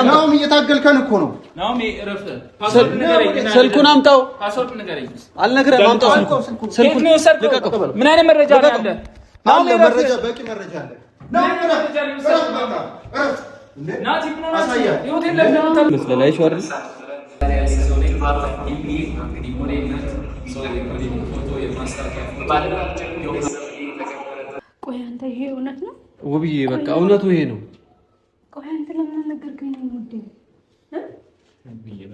ናኦሚ እየታገልከን እኮ ነው። ናኦሚ እረፍ። ፓስወርድ ንገረኝ። ስልኩን አምጣው። ፓስወርድ ንገረኝ። አልነግረህም። አምጣው ስልኩን። ምን አይነት መረጃ አለ? ናኦሚ መረጃ፣ በቂ መረጃ አለ። ናኦሚ እረፍ። ናቲ ብሎ አሳያ ይወቴን ለምን መስለላይሽ አይደል? ቆይ አንተ ይሄ እውነት ነው? ውብዬ በቃ እውነቱ ይሄ ነው። ቆይ አንተ ለምን ነገርከኝ? ነው ወዴ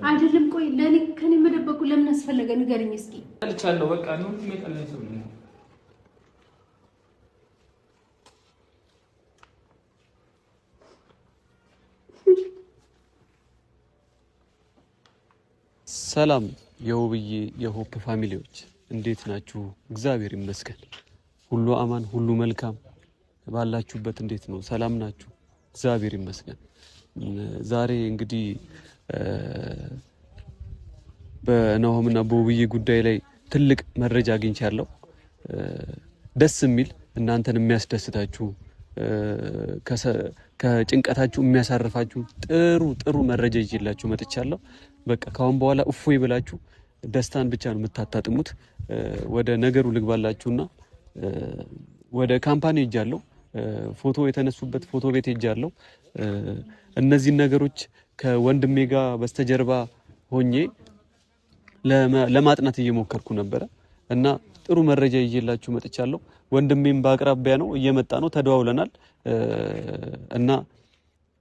አይደለም። ቆይ ለኔ ከኔ መደበቁ ለምን አስፈለገ? ንገረኝ እስኪ። አልቻለሁ በቃ ነው የሚጠላኝ ሰው ነው። ሰላም የውብዬ የሆፕ ፋሚሊዎች እንዴት ናችሁ? እግዚአብሔር ይመስገን ሁሉ አማን፣ ሁሉ መልካም። ባላችሁበት እንዴት ነው? ሰላም ናችሁ? እግዚአብሔር ይመስገን። ዛሬ እንግዲህ በናሆምና በውብዬ ጉዳይ ላይ ትልቅ መረጃ አግኝቻለሁ። ደስ የሚል እናንተን የሚያስደስታችሁ ከጭንቀታችሁ የሚያሳርፋችሁ ጥሩ መረጃ ይዤላችሁ መጥቻለሁ። በቃ ካሁን በኋላ እፎይ ብላችሁ ደስታን ብቻ ነው የምታጣጥሙት። ወደ ነገሩ ልግባላችሁና ወደ ካምፓኒ ሄጃለሁ። ፎቶ የተነሱበት ፎቶ ቤት ሄጃለሁ። እነዚህን ነገሮች ከወንድሜ ጋር በስተጀርባ ሆኜ ለማጥናት እየሞከርኩ ነበረ እና ጥሩ መረጃ ይዤላችሁ መጥቻለሁ። ወንድሜም በአቅራቢያ ነው፣ እየመጣ ነው፣ ተደዋውለናል እና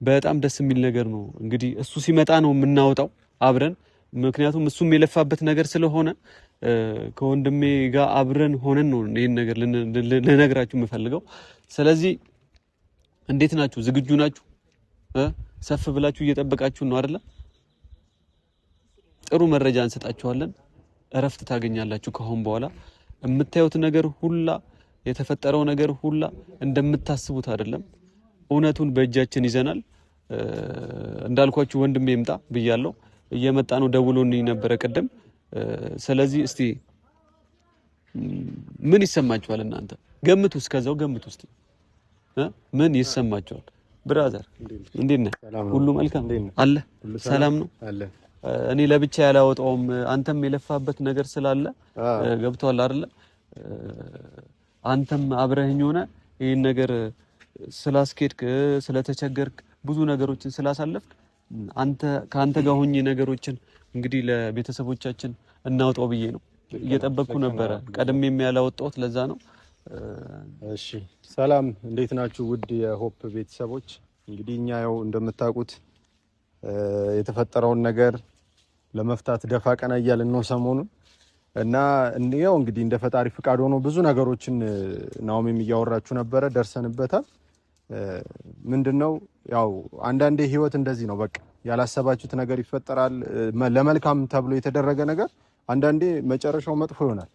በጣም ደስ የሚል ነገር ነው። እንግዲህ እሱ ሲመጣ ነው የምናወጣው አብረን፣ ምክንያቱም እሱም የለፋበት ነገር ስለሆነ ከወንድሜ ጋር አብረን ሆነን ነው ይሄን ነገር ልነግራችሁ የምፈልገው። ስለዚህ እንዴት ናችሁ? ዝግጁ ናችሁ? ሰፍ ብላችሁ እየጠበቃችሁ ነው አይደለ? ጥሩ መረጃ እንሰጣችኋለን። እረፍት ታገኛላችሁ። ከአሁን በኋላ የምታዩት ነገር ሁላ፣ የተፈጠረው ነገር ሁላ እንደምታስቡት አይደለም። እውነቱን በእጃችን ይዘናል። እንዳልኳችሁ ወንድሜ ይምጣ ብያለሁ። እየመጣ ነው፣ ደውሎልኝ ነበረ ቀደም። ስለዚህ እስቲ ምን ይሰማችኋል እናንተ? ገምቱ፣ እስከዛው ገምቱ እስቲ ምን ይሰማችኋል? ብራዘር እንዴት ነህ? ሁሉ መልካም አለ? ሰላም ነው አለ። እኔ ለብቻ ያላወጣውም አንተም የለፋበት ነገር ስላለ ገብቷል አይደለ? አንተም አብረህኝ ሆነ ይሄን ነገር ስላስኬድክ ስለተቸገርክ ብዙ ነገሮችን ስላሳለፍክ ከአንተ ጋር ሆኜ ነገሮችን እንግዲህ ለቤተሰቦቻችን እናውጣው ብዬ ነው እየጠበቅኩ ነበረ። ቀድሜም ያላወጣሁት ለዛ ነው። እሺ ሰላም፣ እንዴት ናችሁ ውድ የሆፕ ቤተሰቦች? እንግዲህ እኛ ያው እንደምታውቁት የተፈጠረውን ነገር ለመፍታት ደፋ ቀና እያልን ነው ሰሞኑን እና ያው እንግዲህ እንደ ፈጣሪ ፍቃድ ሆኖ ብዙ ነገሮችን ናኦሚም እያወራችሁ ነበረ፣ ደርሰንበታል። ምንድነው ያው አንዳንዴ ህይወት እንደዚህ ነው። በቃ ያላሰባችሁት ነገር ይፈጠራል። ለመልካም ተብሎ የተደረገ ነገር አንዳንዴ መጨረሻው መጥፎ ይሆናል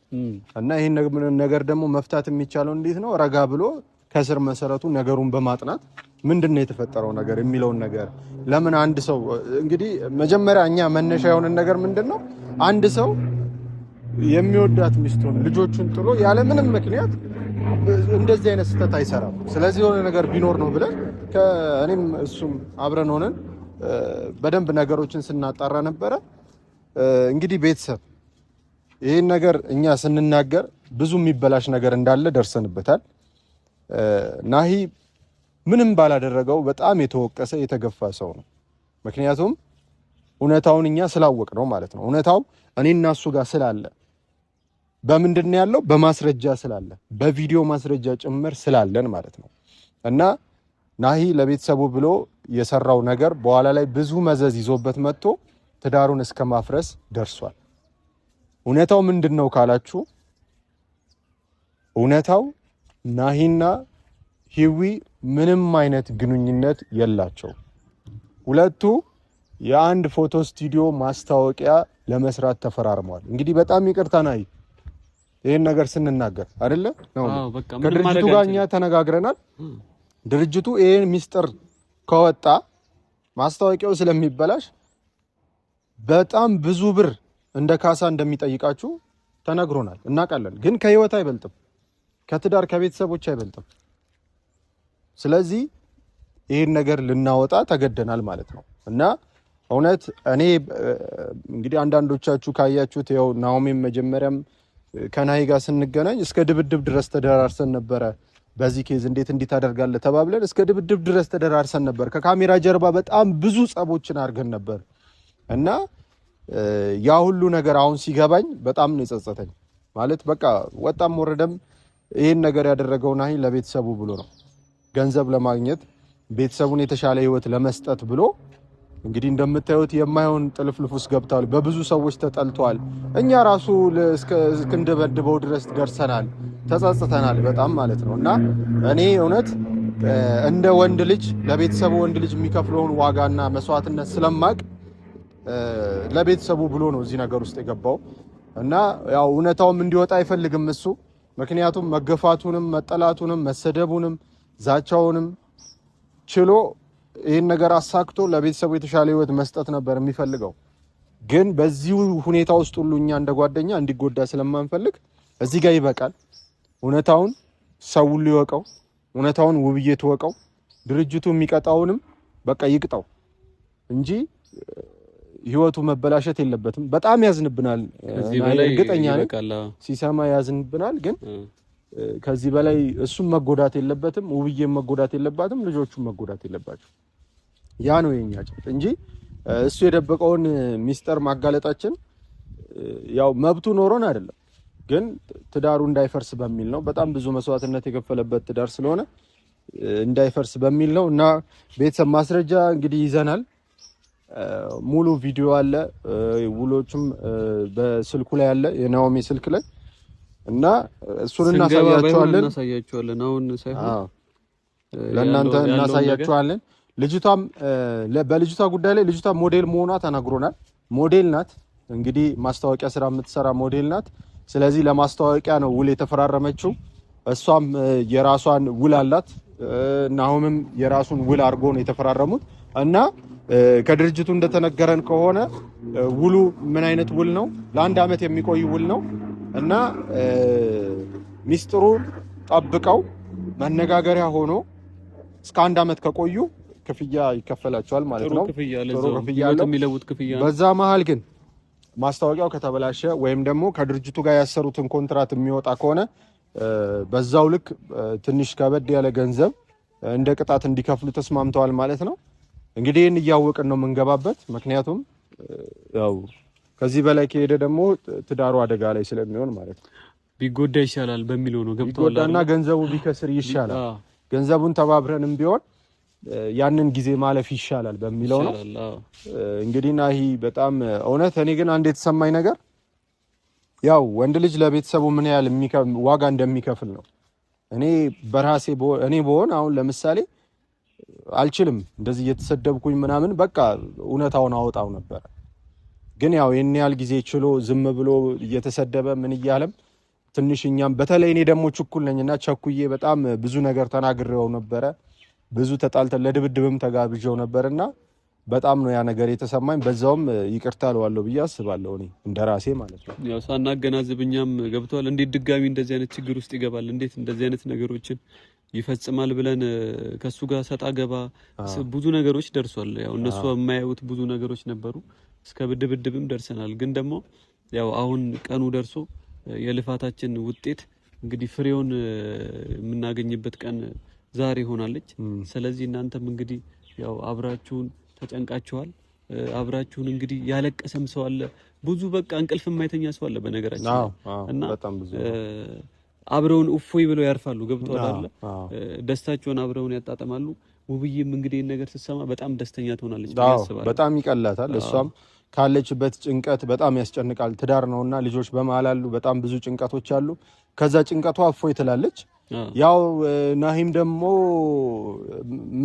እና ይሄን ነገር ደግሞ መፍታት የሚቻለው እንዴት ነው? ረጋ ብሎ ከስር መሰረቱ ነገሩን በማጥናት ምንድነው የተፈጠረው ነገር የሚለውን ነገር ለምን አንድ ሰው እንግዲህ መጀመሪያ እኛ መነሻ የሆነን ነገር ምንድነው አንድ ሰው የሚወዳት ሚስቱን ልጆቹን ጥሎ ያለ ምንም ምክንያት እንደዚህ አይነት ስህተት አይሰራም። ስለዚህ የሆነ ነገር ቢኖር ነው ብለን ከእኔም እሱም አብረን ሆነን በደንብ ነገሮችን ስናጣራ ነበረ። እንግዲህ ቤተሰብ ይሄን ነገር እኛ ስንናገር ብዙ የሚበላሽ ነገር እንዳለ ደርሰንበታል። ናሂ ምንም ባላደረገው በጣም የተወቀሰ የተገፋ ሰው ነው። ምክንያቱም እውነታውን እኛ ስላወቅ ነው ማለት ነው። እውነታው እኔና እሱ ጋር ስላለ በምንድን ያለው በማስረጃ ስላለ በቪዲዮ ማስረጃ ጭምር ስላለን ማለት ነው። እና ናሂ ለቤተሰቡ ብሎ የሰራው ነገር በኋላ ላይ ብዙ መዘዝ ይዞበት መጥቶ ትዳሩን እስከ ማፍረስ ደርሷል። እውነታው ምንድነው ካላችሁ እውነታው ናሂና ሂዊ ምንም አይነት ግንኙነት የላቸው። ሁለቱ የአንድ ፎቶ ስቱዲዮ ማስታወቂያ ለመስራት ተፈራርመዋል። እንግዲህ በጣም ይቅርታ ናሂ ይሄን ነገር ስንናገር አይደለ ነው። ከድርጅቱ ጋር እኛ ተነጋግረናል። ድርጅቱ ይሄን ሚስጥር ከወጣ ማስታወቂያው ስለሚበላሽ በጣም ብዙ ብር እንደ ካሳ እንደሚጠይቃችሁ ተነግሮናል፣ እናውቃለን። ግን ከህይወት አይበልጥም፣ ከትዳር ከቤተሰቦች አይበልጥም። ስለዚህ ይሄን ነገር ልናወጣ ተገደናል ማለት ነው። እና እውነት እኔ እንግዲህ አንዳንዶቻችሁ ካያችሁት ያው ናኦሚም መጀመሪያም ከናሂ ጋር ስንገናኝ እስከ ድብድብ ድረስ ተደራርሰን ነበረ። በዚህ ኬዝ እንዴት ታደርጋለህ ተባብለን እስከ ድብድብ ድረስ ተደራርሰን ነበር። ከካሜራ ጀርባ በጣም ብዙ ጸቦችን አድርገን ነበር እና ያ ሁሉ ነገር አሁን ሲገባኝ በጣም ነው የጸጸተኝ። ማለት በቃ ወጣም ወረደም ይሄን ነገር ያደረገው ናሂ ለቤተሰቡ ብሎ ነው፣ ገንዘብ ለማግኘት ቤተሰቡን የተሻለ ህይወት ለመስጠት ብሎ እንግዲህ እንደምታዩት የማይሆን ጥልፍልፍ ውስጥ ገብቷል። በብዙ ሰዎች ተጠልቷል። እኛ ራሱ እስክንደበድበው ድረስ ደርሰናል፣ ተጸጽተናል በጣም ማለት ነው። እና እኔ እውነት እንደ ወንድ ልጅ ለቤተሰቡ ወንድ ልጅ የሚከፍለውን ዋጋና መስዋዕትነት ስለማቅ ለቤተሰቡ ብሎ ነው እዚህ ነገር ውስጥ የገባው እና ያው እውነታውም እንዲወጣ አይፈልግም እሱ። ምክንያቱም መገፋቱንም መጠላቱንም መሰደቡንም ዛቻውንም ችሎ ይህን ነገር አሳክቶ ለቤተሰቡ የተሻለ ህይወት መስጠት ነበር የሚፈልገው። ግን በዚህ ሁኔታ ውስጥ ሁሉ እኛ እንደ ጓደኛ እንዲጎዳ ስለማንፈልግ እዚህ ጋር ይበቃል። እውነታውን ሰው ሁሉ ይወቀው፣ እውነታውን ውብዬ ትወቀው፣ ድርጅቱ የሚቀጣውንም በቃ ይቅጣው እንጂ ህይወቱ መበላሸት የለበትም። በጣም ያዝንብናል፣ እርግጠኛ ነኝ ሲሰማ ያዝንብናል። ግን ከዚህ በላይ እሱም መጎዳት የለበትም፣ ውብዬም መጎዳት የለባትም፣ ልጆቹም መጎዳት የለባቸው። ያ ነው የኛ ጭንቅ እንጂ እሱ የደበቀውን ሚስጥር ማጋለጣችን ያው መብቱ ኖሮን አይደለም፣ ግን ትዳሩ እንዳይፈርስ በሚል ነው። በጣም ብዙ መስዋዕትነት የከፈለበት ትዳር ስለሆነ እንዳይፈርስ በሚል ነው። እና ቤተሰብ ማስረጃ እንግዲህ ይዘናል። ሙሉ ቪዲዮ አለ፣ ውሎችም በስልኩ ላይ አለ፣ የናኦሚ ስልክ ላይ እና እሱን እናሳያቸዋለን። አሁን ሳይሆን ለእናንተ እናሳያቸዋለን። ልጅቷም በልጅቷ ጉዳይ ላይ ልጅቷ ሞዴል መሆኗ ተነግሮናል። ሞዴል ናት እንግዲህ ማስታወቂያ ስራ የምትሰራ ሞዴል ናት። ስለዚህ ለማስታወቂያ ነው ውል የተፈራረመችው። እሷም የራሷን ውል አላት፣ ናኦምም የራሱን ውል አድርጎ ነው የተፈራረሙት እና ከድርጅቱ እንደተነገረን ከሆነ ውሉ ምን አይነት ውል ነው? ለ1 ዓመት የሚቆይ ውል ነው እና ሚስጥሩን ጠብቀው መነጋገሪያ ሆኖ እስከ 1 ዓመት ከቆዩ ክፍያ ይከፈላቸዋል ማለት ነው። ጥሩ ክፍያ የሚለውጥ ክፍያ ነው። በዛ መሀል ግን ማስታወቂያው ከተበላሸ ወይም ደግሞ ከድርጅቱ ጋር ያሰሩትን ኮንትራት የሚወጣ ከሆነ በዛው ልክ ትንሽ ከበድ ያለ ገንዘብ እንደ ቅጣት እንዲከፍሉ ተስማምተዋል ማለት ነው። እንግዲህ ይህን እያወቅን ነው የምንገባበት። ምክንያቱም ያው ከዚህ በላይ ከሄደ ደግሞ ትዳሩ አደጋ ላይ ስለሚሆን ማለት ነው። ቢጎዳ ይሻላል በሚለው ነው ገብቷል። ቢጎዳና ገንዘቡ ቢከስር ይሻላል፣ ገንዘቡን ተባብረንም ቢሆን ያንን ጊዜ ማለፍ ይሻላል በሚለው ነው። እንግዲህ ናሂ በጣም እውነት እኔ ግን አንድ የተሰማኝ ነገር ያው ወንድ ልጅ ለቤተሰቡ ምን ያህል ዋጋ እንደሚከፍል ነው። እኔ በራሴ እኔ በሆን አሁን ለምሳሌ አልችልም እንደዚህ እየተሰደብኩኝ ምናምን በቃ እውነታውን አወጣው ነበር። ግን ያው የኔ ያህል ጊዜ ችሎ ዝም ብሎ እየተሰደበ ምን እያለም ትንሽኛም በተለይ እኔ ደግሞ ችኩል ነኝና ቸኩዬ በጣም ብዙ ነገር ተናግሬው ነበረ። ብዙ ተጣልተን ለድብድብም ተጋብዤው ነበርና በጣም ነው ያ ነገር የተሰማኝ። በዛውም ይቅርታ አልዋለሁ ብዬ አስባለሁ እኔ እንደራሴ ማለት ነው። ያው ሳናገናዝብኛም ገብቷል። እንዴት ድጋሚ እንደዚህ አይነት ችግር ውስጥ ይገባል? እንዴት እንደዚህ አይነት ነገሮችን ይፈጽማል ብለን ከሱ ጋር ሰጣ ገባ ብዙ ነገሮች ደርሷል። ያው እነሱ የማያዩት ብዙ ነገሮች ነበሩ። እስከ ድብድብም ደርሰናል። ግን ደግሞ ያው አሁን ቀኑ ደርሶ የልፋታችን ውጤት እንግዲህ ፍሬውን የምናገኝበት ቀን ዛሬ ሆናለች። ስለዚህ እናንተም እንግዲህ ያው አብራችሁን ተጨንቃችኋል። አብራችሁን እንግዲህ ያለቀሰም ሰው አለ፣ ብዙ በቃ እንቅልፍ የማይተኛ ሰው አለ በነገራችን እና በጣም ብዙ አብረውን እፎይ ብለው ያርፋሉ። ገብቷል አይደል? ደስታቸውን አብረውን ያጣጣማሉ። ውብዬም እንግዲህ ነገር ስትሰማ በጣም ደስተኛ ትሆናለች ብዬ አስባለሁ። በጣም ይቀላታል። እሷም ካለችበት ጭንቀት በጣም ያስጨንቃል። ትዳር ነውና ልጆች በመሀል አሉ፣ በጣም ብዙ ጭንቀቶች አሉ። ከዛ ጭንቀቷ እፎይ ትላለች። ያው ናሂም ደግሞ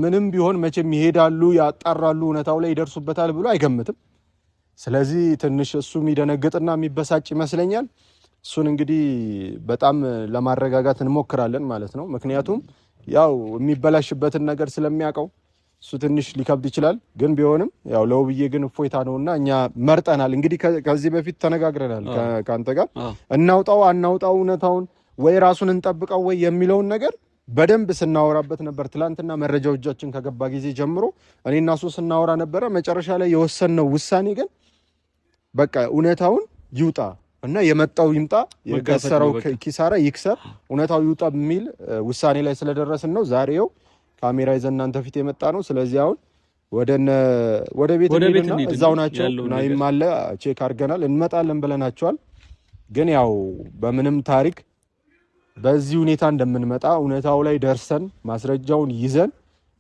ምንም ቢሆን መቼም ይሄዳሉ፣ ያጣራሉ፣ እውነታው ላይ ይደርሱበታል ብሎ አይገምትም። ስለዚህ ትንሽ እሱ የሚደነግጥና የሚበሳጭ ይመስለኛል። እሱን እንግዲህ በጣም ለማረጋጋት እንሞክራለን ማለት ነው። ምክንያቱም ያው የሚበላሽበትን ነገር ስለሚያውቀው እሱ ትንሽ ሊከብድ ይችላል። ግን ቢሆንም ያው ለውብዬ ግን እፎይታ ነውና እኛ መርጠናል። እንግዲህ ከዚህ በፊት ተነጋግረናል ከአንተ ጋር እናውጣው አናውጣው እውነታውን ወይ ራሱን እንጠብቀው ወይ የሚለውን ነገር በደንብ ስናወራበት ነበር። ትላንትና መረጃው እጃችን ከገባ ጊዜ ጀምሮ እኔና እሱ ስናወራ ነበረ። መጨረሻ ላይ የወሰንነው ውሳኔ ግን በቃ እውነታውን ይውጣ እና የመጣው ይምጣ፣ የከሰረው ኪሳራ ይክሰር፣ እውነታው ይውጣ በሚል ውሳኔ ላይ ስለደረስን ነው ዛሬው ካሜራ ይዘን እናንተ ፊት የመጣ ነው። ስለዚህ አሁን ወደ ቤት እንሂድና እዛው ናቸው ናይም አለ ቼክ አድርገናል እንመጣለን ብለናቸዋል። ግን ያው በምንም ታሪክ በዚህ ሁኔታ እንደምንመጣ እውነታው ላይ ደርሰን ማስረጃውን ይዘን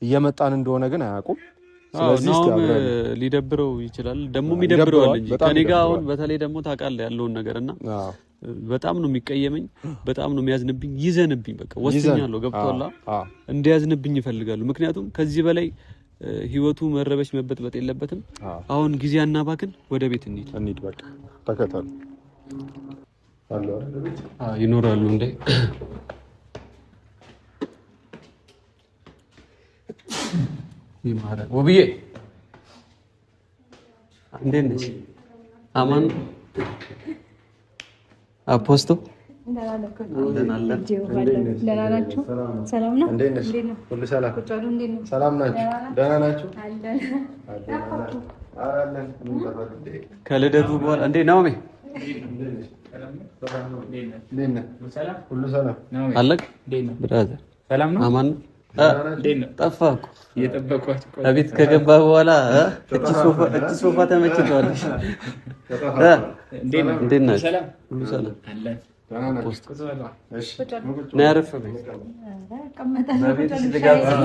እየመጣን እንደሆነ ግን አያውቁም። ስለዚህ ሊደብረው ይችላል ደግሞ ይደብረዋል እንጂ ከኔ ጋር አሁን በተለይ ደግሞ ታውቃለህ ያለውን ነገርና በጣም ነው የሚቀየመኝ፣ በጣም ነው የሚያዝንብኝ። ይዘንብኝ በቃ ወስኛለሁ። ገብቶላ እንዲያዝንብኝ ይፈልጋሉ። ምክንያቱም ከዚህ በላይ ህይወቱ መረበሽ መበጥበጥ የለበትም። አሁን ጊዜ አናባክን፣ ወደ ቤት እንሂድ። በቃ ተከተሉ። ይኖራሉ እንዴ? ይማራል። ውብዬ እንዴት ነሽ? አማን አፖስቶ ደህና ናችሁ? ሰላም ነው? ሁሉ ሰላም ናችሁ? ደህና ናችሁ? ከልደቱ በኋላ እንዴት ናኦሚ? ሁሉ ሰላም አለቅ ብራዘር ሰላም ነው? አማን ጠፋህ እኮ እየጠበኳችሁ ከቤት ከገባ በኋላ እቺ ሶፋ ተመችቷለሽ? እንዴት ነህ? ሁሉ ሰላም አለ።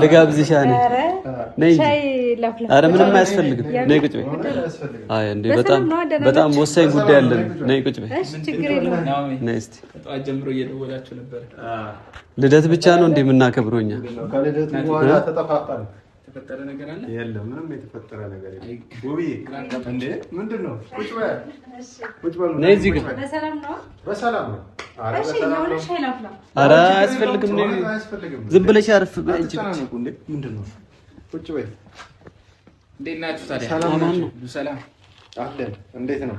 ልጋብዝሽ? ኧረ ምንም አያስፈልግም። ነይ ቁጭ በይ። አይ እንዴ በጣም ወሳኝ ጉዳይ አለን። ነይ ቁጭ በይ። ነይ እስኪ። ልደት ብቻ ነው እንዴ የምናከብረው እኛ? ከልደቱ በኋላ ተጠፋፋን። የተፈጠረ ነገር አለ? የለም ምንም የተፈጠረ ነገር የለም። ውብዬ እንዴ ምንድን ነው? ቁጭ በል ቁጭ በል። ነይ እዚህ ጋር። በሰላም ነው? በሰላም ነው። ኧረ አያስፈልግም። ዝም ብለሽ አረፍ በይ እንጂ። ምንድን ነው? ቁጭ በይ። እንዴት ናችሁ ታዲያ? ሰላም ነው? ሰላም አለን። እንዴት ነው?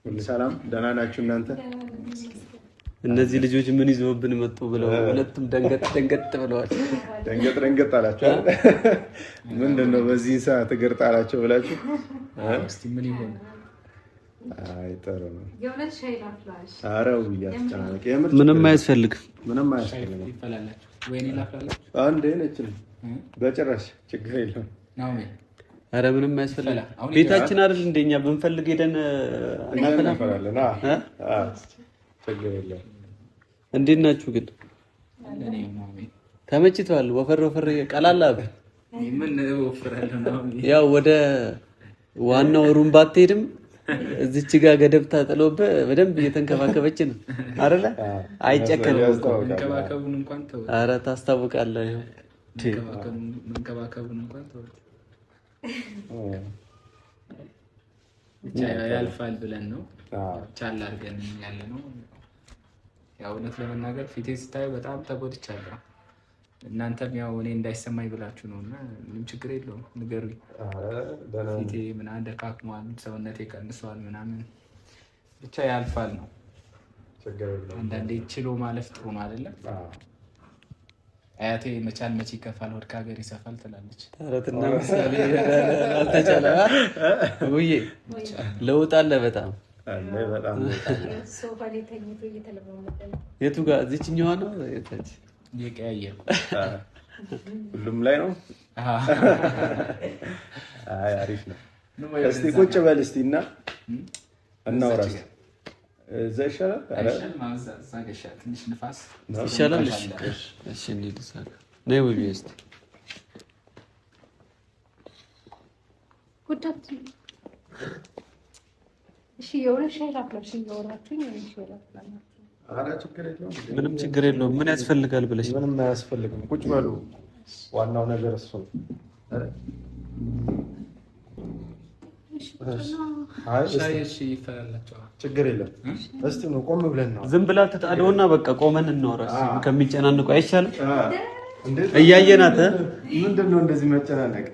ሁሉ ሰላም? ደህና ናችሁ እናንተ? እነዚህ ልጆች ምን ይዘውብን መጡ ብለው ሁለቱም ደንገጥ ብለዋል። ደንገጥ አላችሁ። ምንድነው በዚህ ሰዓት እግር ጣላቸው ብላችሁ? እስቲ ምን ይሆን? አይ ጥሩ ነው። የሆነ ሻይ ላፍላሽ። አረው ያስጨናነቀ ምንም አያስፈልግም። ምንም አያስፈልግም። ይፈላላችሁ ወይኔ ላፍላላችሁ? አንዴ ነች በጭራሽ ችግር የለውም። ናው አረ ምንም አያስፈልግም። ቤታችን አይደል እንደኛ ብንፈልግ ሄደን እናፈላለን። ችግር የለውም። እንዴት ናችሁ ግን? ተመችቷል? ወፈር ቀላላ ምን ወፈራለሁ ነው? ያው ወደ ዋናው ሩም ባትሄድም እዚች ጋር ገደብ ታጥሎብህ በደንብ እየተንከባከበች ነው አይደለ? አይጨከንም እኮ መንከባከቡን እንኳን ተው። አረ ታስታውቃለህ። መንከባከቡን እንኳን ተው። ያልፋል ብለን ነው ቻል አድርገን ያለ ነው። ያው እውነት ለመናገር ፊቴ ስታዩ በጣም ተጎድቻለሁ። እናንተም ያው እኔ እንዳይሰማኝ ብላችሁ ነው እና ምንም ችግር የለውም ንገሩኝ። ፊቴ ምናምን ደካክሟል፣ ሰውነቴ ቀንሷል ምናምን ብቻ ያልፋል ነው። አንዳንዴ ችሎ ማለፍ ጥሩ ነው አይደለም? አያቴ መቻል መቼ ይከፋል ወድቅ ሀገር ይሰፋል ትላለች። ተረትና ምሳሌ አልተቻለ ውዬ ለውጥ አለ በጣም ሶፋ ላይ ተኝቶ እየተለማመደ ነው። የቱ ጋር? እዚህኛዋ ነው የታች እየቀያየርኩ ሁሉም ላይ ነው። አይ አሪፍ ነው። እስቲ ቁጭ በል እስቲ እና እናውራ። እዛ ይሻላል። ትንሽ ንፋስ ይሻላል። እሺ እንሂድ። ነይ ውብዬ እስቲ ጉዳት እሺ የሆነ ሻይ ላፍላሽ እያወራችሁኝ ነው። ሻይ ላፍላሽ። ኧረ ችግር የለውም። ምንም ችግር የለውም። ምን ያስፈልጋል ብለሽ? ምንም አያስፈልግም። ቁጭ በሉ። ዋናው ነገር እሱ ነው። ችግር የለም። እስቲ ነው ቆም ብለን ነው። ዝም ብላ ተጣደውና በቃ ቆመን እናወራ። ከሚጨናንቁ አይሻልም? እያየናት ምንድን ነው እንደዚህ መጨናነቅ?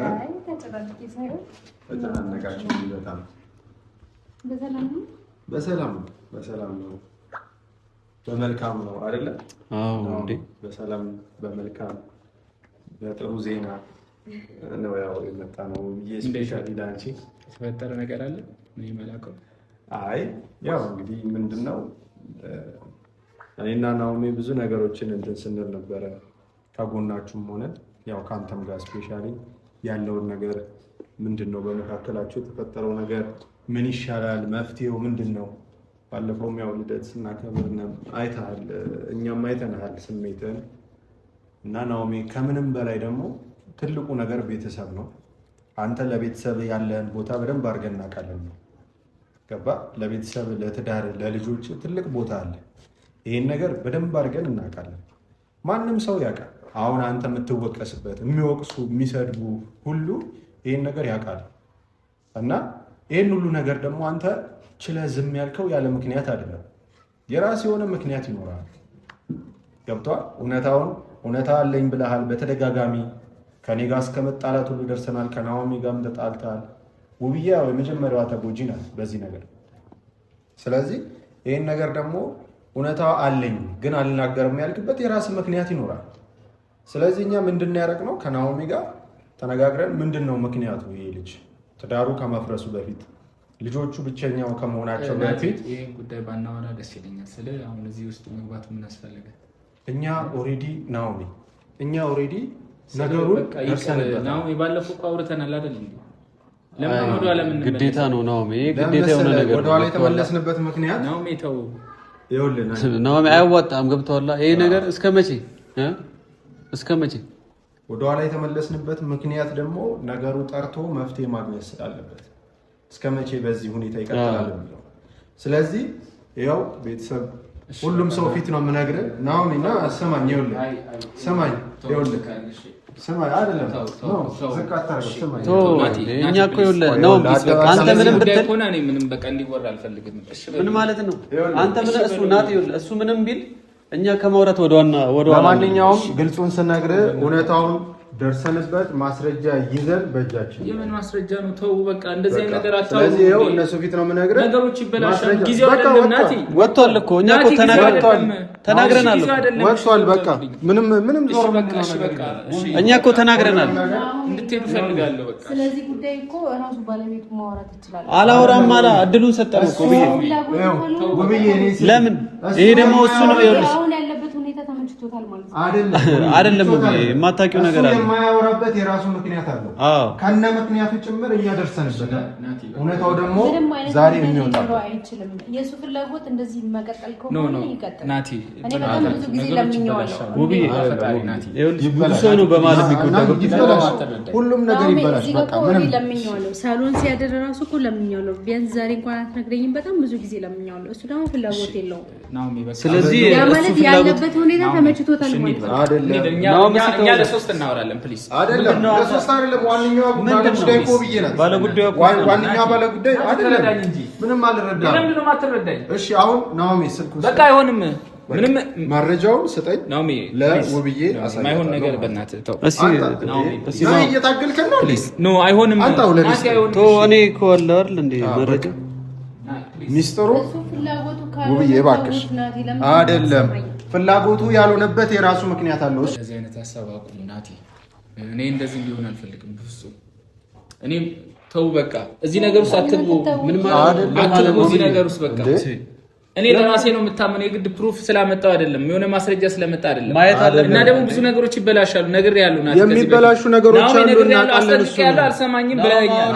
አይ ተጨናነቂ ሳይሆን ተጨናነቃችሁ በጣም በሰላም ነው በመልካም ነው አይደለ? አዎ እንዴ በሰላም በመልካም በጥሩ ዜና ነው ያው የመጣ ነው። ስፔሻሊ ላንቺ የተፈጠረ ነገር አለ ነው መላከው? አይ ያው እንግዲህ ምንድነው እኔና ናኦሚ ብዙ ነገሮችን እንትን ስንል ነበረ ከጎናችሁም ሆነ ያው ካንተም ጋር ስፔሻሊ ያለውን ነገር ምንድነው በመካከላችሁ የተፈጠረው ነገር ምን ይሻላል መፍትሄው ምንድነው? ባለፈውም ያው ልደት ስናከብር አይተሃል፣ እኛም አይተናል ስሜትን እና ናኦሚ ከምንም በላይ ደግሞ ትልቁ ነገር ቤተሰብ ነው። አንተ ለቤተሰብ ያለህን ቦታ በደንብ አድርገን እናውቃለን ነው ገባ? ለቤተሰብ ለትዳር ለልጆች ትልቅ ቦታ አለ። ይሄን ነገር በደንብ አድርገን እናውቃለን። ማንም ሰው ያውቃል። አሁን አንተ የምትወቀስበት የሚወቅሱ የሚሰድቡ ሁሉ ይሄን ነገር ያውቃል እና ይሄን ሁሉ ነገር ደግሞ አንተ ችለህ ዝም ያልከው ያለ ምክንያት አይደለም። የራስ የሆነ ምክንያት ይኖራል። ገብቷል? እውነታ አለኝ ብለሃል በተደጋጋሚ። ከኔ ጋር እስከ መጣላት ሁሉ ደርሰናል። ከናኦሚ ጋርም ተጣልተሃል። ውብዬ የመጀመሪያዋ ተጎጂ ናት በዚህ ነገር። ስለዚህ ይሄን ነገር ደግሞ እውነታው አለኝ ግን አልናገርም ያልክበት የራስ ምክንያት ይኖራል። ስለዚህ እኛ ምንድነው ያደረግነው ከናኦሚ ጋር ተነጋግረን ምንድነው ምክንያቱ ይሄ ልጅ ትዳሩ ከመፍረሱ በፊት ልጆቹ ብቸኛው ከመሆናቸው በፊት ይሄን ጉዳይ ባናወራ ደስ ይለኛል። ስለ አሁን እዚህ ውስጥ መግባት ምን አስፈለገ? እኛ ኦሬዲ ናኦሚ ነገሩን ደርሰንበታል። ናኦሚ ባለፈው እኮ አውርተናል አይደል እንዴ? ለምን ወደ ኋላ ምን ግዴታ ነው ናኦሚ፣ ግዴታ የሆነ ነገር ወደ ኋላ የተመለስንበት ምክንያት ናኦሚ ተው ይኸውልህ ናኦሚ አያዋጣም። ገብቶሃል? ይሄ ነገር እስከ መቼ ወደ ኋላ የተመለስንበት ምክንያት ደግሞ ነገሩ ጠርቶ መፍትሄ ማግኘት ስላለበት እስከ መቼ በዚህ ሁኔታ ይቀጥላል የሚለው። ስለዚህ ያው ቤተሰብ ሁሉም ሰው ፊት ነው የምነግርህ ናኦሚና ስማኝ አይደለም ዝቅ አታርገው ስማኝ እኛ እኮ ይኸውልህ ነው አንተ ምንም ብትል ሆነ እኔ ምንም በቃ እንዲወራ አልፈልግም። ምን ማለት ነው አንተ ምን እሱ ናት ይኸውልህ እሱ ምንም ቢል እኛ ከማውራት ወደ ለማንኛውም ግልጹን ስነግርህ እውነታውን ደርሰንበት ማስረጃ ይዘን በእጃችን የምን ማስረጃ ነው? ተው በቃ እንደዚህ አይነት ነገር አታውሩ። ስለዚህ ይኸው እነሱ ፊት ነው የምነግርህ። ነገሮች ይበላሻሉ። ጊዜው አይደለም ናቲ። ወጥቷል እኮ እኛ እኮ ተናግረናል። ወጥቷል በቃ ምንም ዞር በቃ እሺ በቃ እኛ እኮ ተናግረናል። እንድትሄዱ ፈልጋለሁ በቃ። ስለዚህ ጉዳይ እኮ ራሱ ባለቤቱ ማውራት ይችላል። አላወራም አላ እድሉን ሰጠነው እኮ ውብዬ ለምን ይሄ ደግሞ እሱ ነው ይኸውልሽ አሁን ያለበት ሁኔታ ተመችቶታል ማለት ነው አይደለም የማታውቂው ነገር አለ። የማያወራበት የራሱ ምክንያት አለው። ከነ ምክንያቱ ጭምር እኛ ደርሰንበታል። እውነታው ደግሞ ዛሬ የሚወጣ አይችልም። የሱ ፍላጎት እንደዚህ መቀጠል ከሆነ ይቀጥል። ናቲ እኔ በጣም ብዙ ጊዜ ለምኜዋለሁ። ብዙ ሰው ነው በማለት የሚጎዳው። ሁሉም ነገር ይበላሽ በቃ ምንም ለምኜዋለሁ። ሳሎን ሲያደር ራሱ እኮ ለምኜዋለሁ። ቢያንስ ዛሬ እንኳን አትነግረኝም። በጣም ብዙ ጊዜ ለምኜዋለሁ። እሱ ደግሞ ፍላጎት የለውም። ስለዚህ ያ ማለት ያለበት ሁኔታ ተመችቶታል ማለት ነው አይደለም። እኛ ለሶስት እናወራለን ፕሊዝ። አይደለም ለሶስት አይደለም። ዋንኛው ባለጉዳይ እኮ ብዬ ናት። ባለጉዳዩ ዋንኛው ባለጉዳይ አይደለም። ምንም አልረዳም። ምንም ነው ማትረዳኝ። እሺ አሁን ናኦሚ ስልኩ በቃ አይሆንም። ምንም መረጃውን ስጠኝ ናኦሚ። ለውብዬ ማይሆን ነገር በእናትህ ተው። እሺ እየታገልከን ነው ፕሊዝ። ኖ አይሆንም። እኔ እኮ አለ አይደል እንዴ መረጃ ሚስጥሩ ፍላጎቱ ውብዬ እባክሽ አይደለም። ፍላጎቱ ያልሆነበት የራሱ ምክንያት አለው። እንደዚህ አይነት ሀሳብ አቁም ናቲ። እኔ እንደዚህ እንዲሆን አልፈልግም በፍጹም። እኔም ተው በቃ እዚህ ነገር ውስጥ አትግቡ። ምን ማለት ነው እዚህ ነገር ውስጥ በቃ እኔ ለራሴ ነው የምታመነው። የግድ ፕሩፍ ስላመጣው አይደለም፣ የሆነ ማስረጃ ስለመጣ አይደለም። እና ደግሞ ብዙ ነገሮች ይበላሻሉ። ነግሬያለሁ ናቲ። የሚበላሹ ነገሮች አሉ እና ቃልን እሱ ያለው አልሰማኝም ብለኸኛል።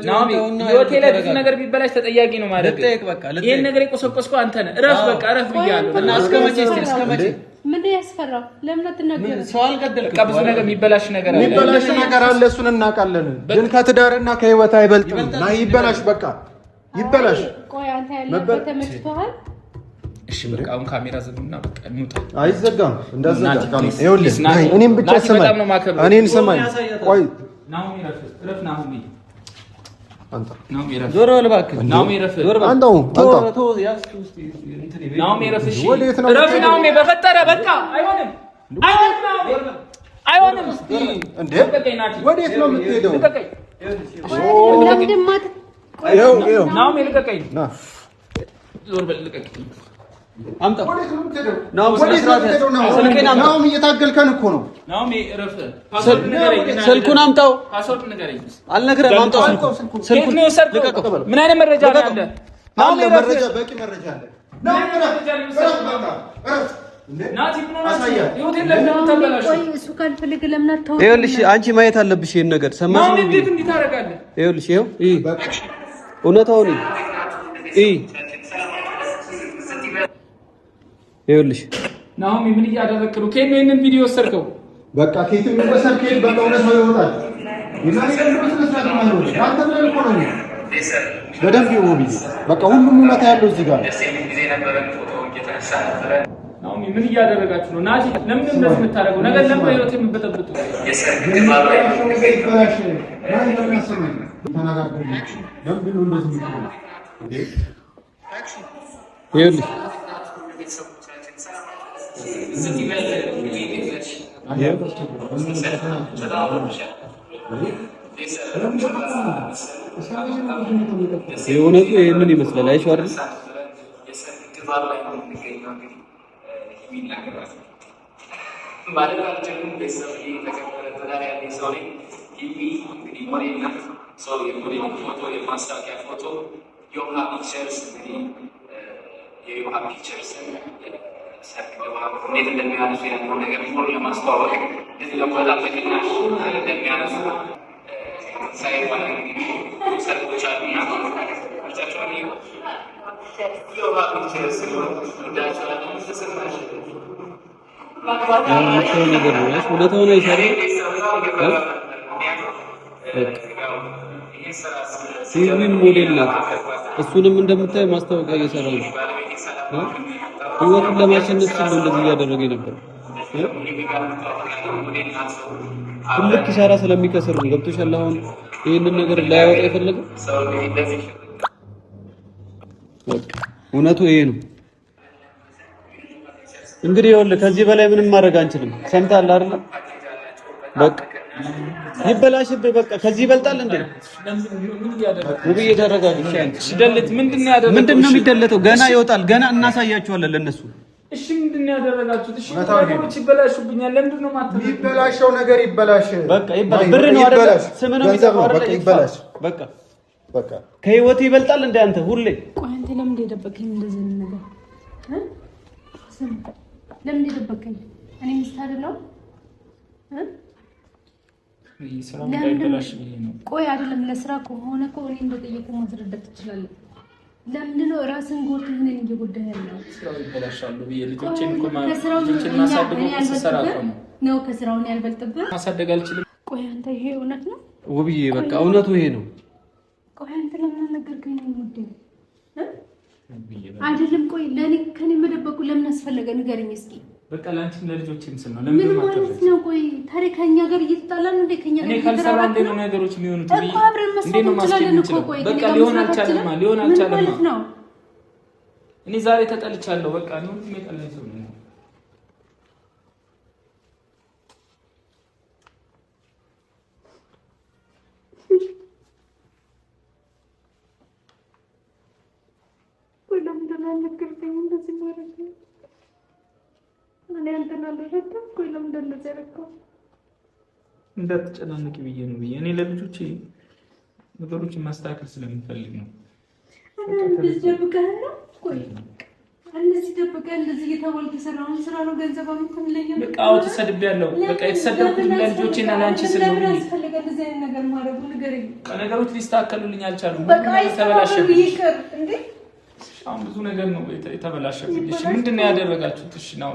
ናኦሚ ህይወቴ ላይ ብዙ ነገር ቢበላሽ ተጠያቂ ነው ማለት ነው። ይሄን ነገር የቆሰቆስኩ አንተ ነህ። እረፍ በቃ እረፍ ብያለሁ። እና እስከ መቼ ምን ያስፈራው? ለምን አትናገርም? ሰው አልገደልክም። በቃ ብዙ ነገር የሚበላሽ ነገር አለ። የሚበላሽ ነገር አለ። እሱን እናውቃለን። ግን ከትዳርና ከህይወት አይበልጥም። ና ይበላሽ በቃ ይበላሽ። ቆይ አንተ ያለበት ተመችቶሃል? እሺ በቃ አሁን ካሜራ ዘግና በቃ እንውጣ። አይዘጋም እንዳዘጋ ይኸውልህ፣ እኔም ብቻ ሰማኝ፣ እኔን ሰማኝ። ቆይ ናኦሚ ረፍ ናኦሚ አንተ ናኦሚ ረፍ ዞር በል እባክህ። ናኦሚ ረፍ አንተው ናኦሚ ረፍ። እሺ ረፍ ናኦሚ በፈጠረ በቃ አይሆንም። አይሆንም እንዴ ወዴት ነው የምትሄደው? ናሆም ልቀቀኝ። ዞር በል ልቀቀኝ። አምጣ ናሆም እየታገልከን እኮ ነው። ናሆም እረፍ። ስልኩን አምጣው። ፓስወርድ ንገረኝ። አልነግረህም። አምጣው ስልኩን። ምን አይነት መረጃ ነው ያለ? ናሆም መረጃ በቂ መረጃ አለ። ናሆም ይኸውልሽ አንቺ ማየት አለብሽ ይሄን ነገር ሰማሽ? ይኸውልሽ ይኸው እውነታውን ይኸውልሽ ናሆም ምን እያደረክ ነው? ከየት ነው ይሄንን ቪዲዮ ወሰድከው? በቃ ከየትም ይወሰድ ከየት በቃ እውነታው ይወጣል። በደንብ ይኸው ቢዚ በቃ ሁሉም እውነታ ያለው እዚህ ጋር ነው። ናሆም ምን እያደረጋችሁ ነው? ናቲ ለምን እንደዚህ የምታደርገው ነገር? ለምን ህይወት የምትበጠብጡ? የእውነቱ ይሄንን ይመስላል። አይሻው አይደል? እንዴት እንደሚያነሱ ያለው ነገር ሁሉ ለማስተዋወቅ እዚህ ለቆጣ በቅናሽ እንደሚያነሱ ሳይሆን ሰርቶች አሉና ብቻቸውን የውሃ ፒክቸርስ ጉዳያቸው ተሰማሽ ነገር ነው። እውነታውን አይሻልም? ሲቪም ሞዴል ናት። እሱንም እንደምታይ ማስታወቂያ እየሰራ ነው። ህይወቱን ለማሸነፍ ሲል እንደዚህ እያደረገ ነበር። ትልቅ ኪሳራ ስለሚከስር ነው። ገብቶሻል? አሁን ይሄንን ነገር ላያወጣ የፈለገው እውነቱ ይሄ ነው። እንግዲህ ይኸውልህ ከዚህ በላይ ምንም ማድረግ አንችልም። ሰምተሃል አይደል? በቃ ይበላሽብህ። በቃ ከዚህ ይበልጣል እንዴ? ውብዬ ተረጋግሽ። ሲደልት ምንድነው ያደረገው? ምንድነው የሚደለተው? ገና ይወጣል። ገና እናሳያቸዋለን ለነሱ። እሺ ምንድነው ያደረጋችሁት? እሺ ነገሮች ይበላሹብኛል። ለምንድነው ማተው? ይበላሽው ነገር ይበላሽ። በቃ ይበላሽ። ብር ነው አይደል? ስም ነው የሚጠፋው አይደል? በቃ ይበላሽ። በቃ ከህይወት ይበልጣል እንደ አንተ ሁሌ። ቆይ አንተ ለምን ደበቀኝ እንደዚህ ነገር? ለምን ደበቀኝ? እኔ ሚስት አይደለሁ? ቆይ አይደለም ለስራ ከሆነ እኮ እኔ እንደጠየቁ ማስረዳት ትችላለህ። ለምንድን ነው ራስን ጎትተህ እኔን እየጎዳህ ያለው? ስራው ይበላሻሉ ብዬ ልጆቼን እኮ ማሳደግ ነው። ከስራውን ያልበልጥብህ ማሳደግ አልችልም። ቆይ አንተ ይሄ እውነት ነው ውብዬ? በቃ እውነቱ ይሄ ነው። ቆይ አንተ ለምን ነገርከኝ? ውዴ አይደለም። ቆይ ለኔ ከኔ መደበቁ ለምን አስፈለገ? ንገረኝ እስኪ። በቃ ላንቺም ለልጆቼም ስል ነው። ለምን ማለት ነው? ቆይ ታሪክ ከኛ ጋር እየተጣላን እንደ ከኛ ጋር እየተራራን እንደ ነው ነገሮች የሚሆኑት እኮ አብረን መስራት እንችላለን እኮ። ቆይ በቃ ሊሆን አልቻለም። እኔ ዛሬ ተጠልቻለሁ። በቃ ነው የጠላኝ ሰው ነው። እንዳትጨናነቂ ብዬ ነው። እኔ ለልጆቼ ነገሮችን ማስተካከል ስለምፈልግ ነው። እንደዚህ ደብቀህ ነው? ቆይ እንደዚህ ደብቀህ እንደዚህ እየተባልክ የሰራውን ስራ ነው ገንዘብ አምጥተንልኝ? በቃ አዎ ተሰድቤያለሁ። በቃ የተሰደብኩት ለልጆቼና ለአንቺ ስል ነው። እንደዚህ አይነት ነገር ማድረጉ ንገረኝ። ነገሮች ሊስተካከሉልኝ አልቻሉም። በቃ ተበላሸብኝ። ይቅር እንዴ! አሁን ብዙ ነገር ነው የተበላሸብኝ። እሺ ምንድን ነው ያደረጋችሁት? እሺ ነው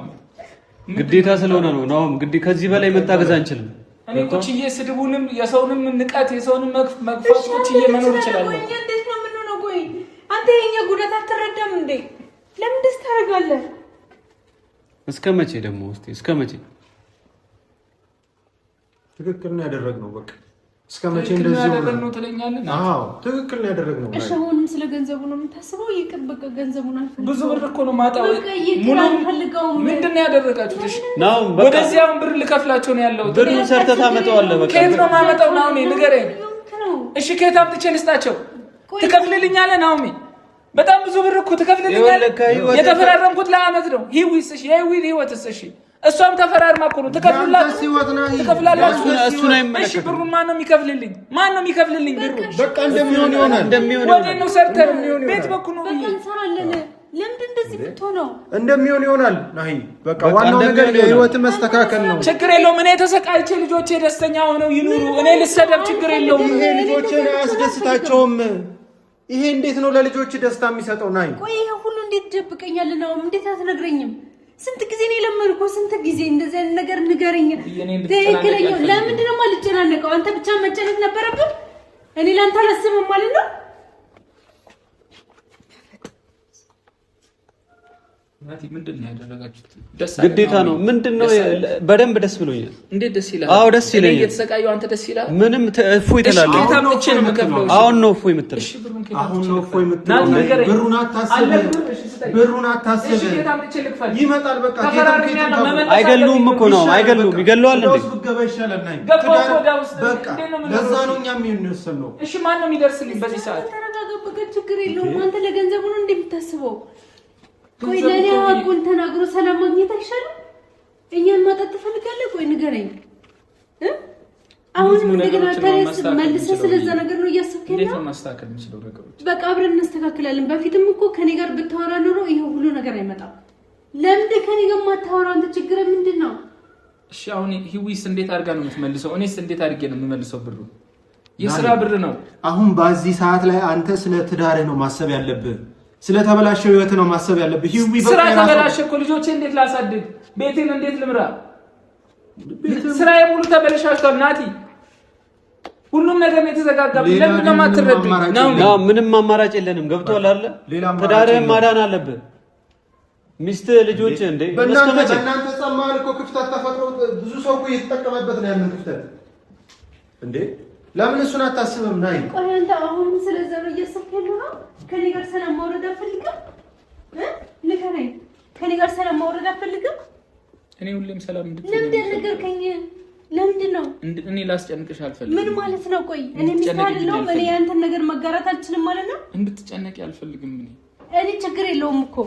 ግዴታ ስለሆነ ነው። ናሆም ግዴታ ከዚህ በላይ መታገዝ አንችልም። እኔ ቁጭዬ ስድቡንም የሰውንም ንቀት የሰውንም መግፋት ቁጭዬ መኖር እችላለሁ። እንዴት ነው የምንሆነው? ቆይ አንተ የኛ ጉዳት አትረዳም እንዴ? ለምን ደስ ታደርጋለህ? እስከ መቼ ደግሞ እስቲ እስከ መቼ? ትክክል ነው ያደረግነው። በቃ እስከመቼ እንደዚህ ነው ትለኛለህ? አዎ ትክክል ነው ያደረግነው። እሺ አሁን ስለ ገንዘቡ ነው የምታስበው? ይቅር በቃ ገንዘቡን አልፈልግም። ብዙ ብር እኮ ነው ማጣው። ሙሉ ምንድን ነው ያደረጋችሁት? እሺ ወደዚህ አሁን ብር ልከፍላቸው ነው ያለው። ብር ሰርተህ ታመጣዋለህ። በቃ ከየት ነው ማመጣው? ናኦሚ ንገረኝ። እሺ ከየት አምጥቼ ልስጣቸው? ትከፍልልኛለህ ናኦሚ? በጣም ብዙ ብር እኮ ትከፍልልኛለህ። የተፈራረምኩት ለአመት ነው። ሂዊስ እሺ የሂዊ ህይወትስ እሺ እሷም ተፈራርማ እኮ ነው ትከፍላላችሁ። እሱን አይመለከትም። እሺ ብሩን ማን ነው የሚከፍልልኝ? ማን ነው የሚከፍልልኝ ብሩ? በቃ እንደሚሆን ይሆናል። ወዴት ነው ሰርተን ቤት በኩል ነው በቃ እንሰራለን። ለምንድን እንደዚህ የምትሆነው? እንደሚሆን ይሆናል። ናይ በቃ ዋናው ነገር የህይወት መስተካከል ነው። ችግር የለውም። እኔ ተሰቃይቼ ልጆቼ ደስተኛ ሆነው ይኑሩ። እኔ ልሰደብ ችግር የለውም። ይሄ ልጆቼን አያስደስታቸውም። ይሄ እንዴት ነው ለልጆች ደስታ የሚሰጠው? ናይ ቆይ ይሄ ሁሉ እንዴት ደብቀኛል ነው? እንዴት አትነግረኝም? ስንት ጊዜ ነው የለመድኩ? ስንት ጊዜ እንደዚህ አይነት ነገር ንገረኝ። ትክክለኛ ለምንድን ነው የማልጨናነቀው? አንተ ብቻ መጨነቅ ነበረብህ። እኔ ላንተ አላስብም ማለት ነው። ናቲ ምንድን ነው ያደረጋችሁት? ግዴታ ነው። ምንድነው? በደንብ ደስ ብሎኛል። እንዴት ደስ ይላል? አዎ ደስ ይለኛል። እኔ እየተሰቃየሁ አንተ ደስ ይላል? ምንም እፎይ ትላለህ። እሺ ታምጥቼ ነው የምከፍለው። አሁን ነው እፎይ የምትለው። እሺ አሁን ነው እፎይ የምትለው። ብሩን አታስብ፣ ብሩን አታስብ። እሺ ታምጥቼ ልክፈል። ይመጣል በቃ። አይገሉም እኮ ነው። አይገሉም። ይገለዋል እንዴ? ብትገባ ይሻላል። ናይ በቃ ለዛ ነው እኛ የምንወስነው። እሺ ማን ነው የሚደርስልኝ በዚህ ሰዓት? ተረጋጋ። ችግር የለውም። አንተ ለገንዘቡ ነው እንደምታስበው። ቆይ ለኔ አቁን ተናግሮ ሰላም ማግኘት አይሻልም? እኛን ማጣት ትፈልጋለህ? ቆይ ንገረኝ። አሁን እንደገና መልሰህ ስለዛ ነገር ነው እያሰብክ ያለው? እንዴት ነው ማስተካከል የምችለው ነገሮች? በቃ አብረን እናስተካክላለን። በፊትም እኮ ከኔ ጋር ብታወራ ኖሮ ይሄ ሁሉ ነገር አይመጣም። ለምን ከኔ ጋር ማታወራው? አንተ ችግር ምንድን ነው? እሺ አሁን ሂዊስ እንዴት አድርጋ ነው የምትመልሰው? እኔስ እንዴት አድርጌ ነው የምመልሰው? ብሩ የስራ ብር ነው። አሁን በዚህ ሰዓት ላይ አንተ ስለ ትዳርህ ነው ማሰብ ያለብህ። ስለተበላሸው ህይወት ነው ማሰብ ያለብህ። ሂዊ በቃ ስራ ተበላሸ እኮ። ልጆቼ እንዴት ላሳድግ? ቤቴን እንዴት ልምራ? ስራዬ ሙሉ ተበላሽቷል ናቲ። ሁሉም ነገር ነው የተዘጋጋብኝ። ለምን ለማትረዱኝ ነው? ምንም አማራጭ የለንም። ገብቶሃል አይደል? ትዳርህን ማዳን አለብህ። ሚስት ልጆች እንዴ በእናንተ ጸማል እኮ ክፍተት ተፈጥሮ ብዙ ሰው እኮ እየተጠቀመበት ነው ያንን ክፍተት እንዴ። ለምን እሱን አታስብም? ናይ ቆይ አንተ አሁን ስለዛ ነው እያሰብክ ያለው ነው? ከኔ ጋር ሰላም ማውረድ አትፈልግም? ንገረኝ። ከኔ ጋር ሰላም ማውረድ አትፈልግም? እኔ ሁሌም ሰላም ለምንድን ነገርከኝ? ለምንድን ነው? እኔ ላስጨንቅሽ አልፈልግም። ምን ማለት ነው? ቆይ እኔ ሚስት አይደለሁም? እኔ ያንተን ነገር መጋራት አልችልም ማለት ነው? እንድትጨነቂ አልፈልግም። እኔ ችግር የለውም እኮ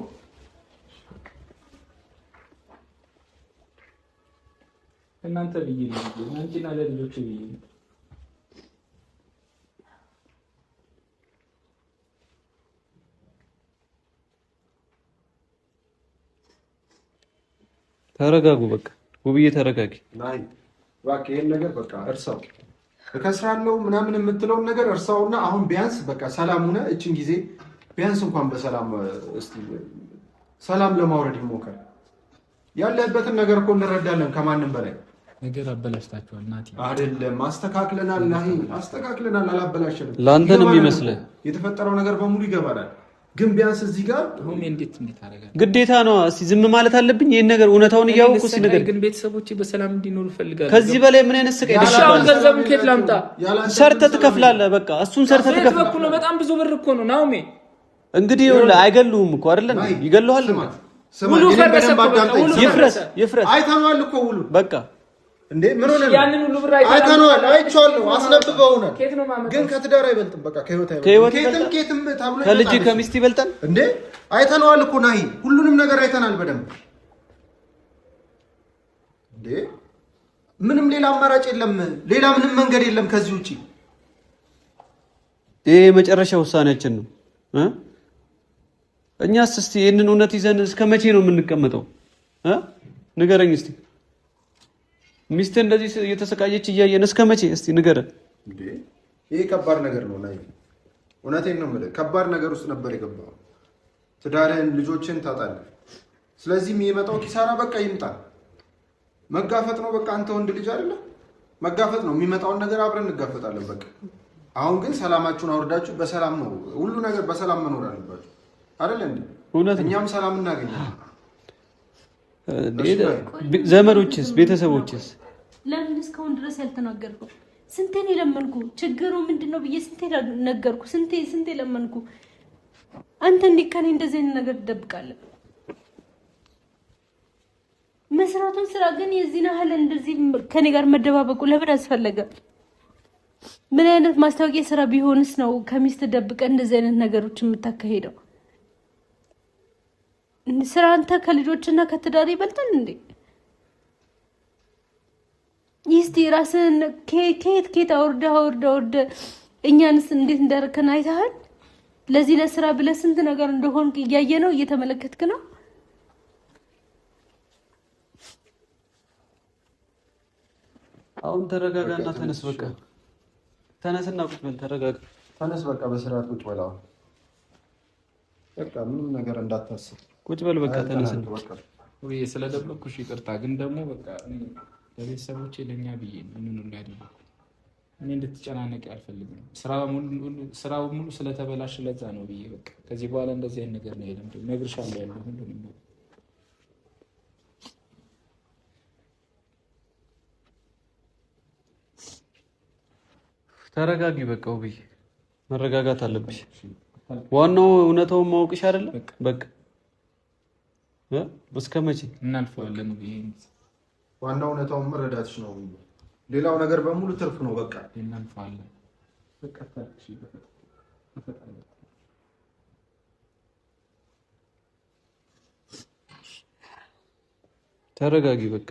እናንተ ብዬ ነው አንቺና ለልጆች ብዬ ነው። ተረጋጉ። በቃ ውብዬ ተረጋጊ። ናይ በቃ ይሄን ነገር በቃ እርሳው። እከስራለሁ ምናምን የምትለውን ነገር እርሳውና አሁን ቢያንስ በቃ ሰላም ሆነ እቺን ጊዜ ቢያንስ እንኳን በሰላም እስቲ ሰላም ለማውረድ ይሞከር። ያለበትን ነገር እኮ እንረዳለን ከማንም በላይ። ነገር አበላሽታችኋል ናቲ። አይደለም አስተካክለናል። ናይ አስተካክለናል፣ አላበላሽንም። ላንተ ነው የሚመስልህ። የተፈጠረው ነገር በሙሉ ይገባናል። ግን ቢያንስ እዚህ ጋር እንዴት አደረጋለሁ? ግዴታ ነው። እስቲ ዝም ማለት አለብኝ? ይሄን ነገር እውነታውን እያወቅሁ እስቲ ነገር ግን ቤተሰቦቼ በሰላም እንዲኖሩ ፈልጋለሁ። ከዚህ በላይ ምን አይነት ስቃይ ነው? አሁን ገንዘቡን ከየት ላምጣ? ሰርተህ ትከፍላለህ። በቃ እሱን ሰርተህ ትከፍላለህ። በጣም ብዙ ብር እኮ ነው ናኦሚ። እንግዲህ አይገሉህም እኮ አይደለ? ይገሉሃል። ውሉ ፈረሰ እኮ። ይፍረስ። አይተነዋል እኮ ውሉ። በቃ እንዴ ምን ሆነ? ያንን ሁሉ ብር አይተነዋል፣ አይቼዋለሁ፣ አስነብበውናል። ግን ከትዳር አይበልጥም። በቃ ከህይወት አይበልጥም። ከየትም ታብሎ ከልጅ ከሚስት ይበልጣል እንዴ? አይተነዋል እኮ ናይ፣ ሁሉንም ነገር አይተናል በደንብ። እንዴ ምንም ሌላ አማራጭ የለም፣ ሌላ ምንም መንገድ የለም ከዚህ ውጪ። ይሄ የመጨረሻ ውሳኔያችን ነው። እኛስ እስቲ ይሄንን እውነት ይዘን እስከ መቼ ነው የምንቀመጠው? ንገረኝ እስቲ። ሚስት እንደዚህ እየተሰቃየች እያየን እስከ መቼ? እስቲ ንገረን። እንዴ ይሄ ከባድ ነገር ነው ናይ፣ እውነቴን ነው የምልህ። ከባድ ነገር ውስጥ ነበር የገባው። ትዳርህን፣ ልጆችን ታጣለህ። ስለዚህ የሚመጣው ኪሳራ በቃ ይምጣ። መጋፈጥ ነው በቃ። አንተ ወንድ ልጅ አይደለ? መጋፈጥ ነው። የሚመጣውን ነገር አብረን እንጋፈጣለን በቃ። አሁን ግን ሰላማችሁን አውርዳችሁ በሰላም ነው ሁሉ ነገር በሰላም መኖር አለባችሁ አይደል እንዴ? እኛም ሰላም እናገኛለን። ዘመዶችስ ቤተሰቦችስ ለምን እስካሁን ድረስ ያልተናገርከው? ስንቴ ነው የለመንኩ? ችግሩ ምንድነው ብዬ ስንቴ ነገርኩ? ስንቴ ለመንኩ? አንተ እንዴት ከኔ እንደዚህ አይነት ነገር ትደብቃለህ? መስራቱን ስራ ግን የዚህን ያህል እንደዚህ ከኔ ጋር መደባበቁ ለምን አስፈለገ? ምን አይነት ማስታወቂያ ስራ ቢሆንስ ነው ከሚስት ደብቀ እንደዚህ አይነት ነገሮች የምታካሄደው? ስራ አንተ ከልጆችና ከትዳር ይበልጣል እንዴ? ይስቲ ራስን ከየት አውርደ እኛንስ እንዴት እንዳረከን አይተሃል? ለዚህ ለስራ ብለህ ስንት ነገር እንደሆንክ እያየ ነው፣ እየተመለከትክ ነው። አሁን ተረጋጋና ተነስ። በቃ ተነስና ቁጭ በል። ተረጋጋ፣ ተነስ። በቃ በስርዓት ቁጭ በል። አሁን በቃ ምንም ነገር እንዳታስብ ቁጭ በል። በቃ ተነስና ወይ ስለደበቅኩሽ ይቅርታ። ግን ደግሞ በቃ ለቤተሰቦቼ ለኛ ብዬ ምንም እንዳይደረኩ እኔ እንድትጨናነቅ አልፈልግም። ስራው ሙሉ ስለተበላሽ ለዛ ነው ብዬ በቃ ከዚህ በኋላ እንደዚህ አይነት ነገር ነው የለም። ነግርሻለሁ ያለው ሁሉንም ነው። ተረጋጊ። በቃ ውብዬ መረጋጋት አለብሽ። ዋናው እውነታውን ማወቅሽ አይደለም። በቃ እስከ መቼ እናልፈዋለን? ዋናው እውነታውን መረዳትሽ ነው። ሌላው ነገር በሙሉ ትርፍ ነው። በቃ እናልፈዋለን። ተረጋጊ በቃ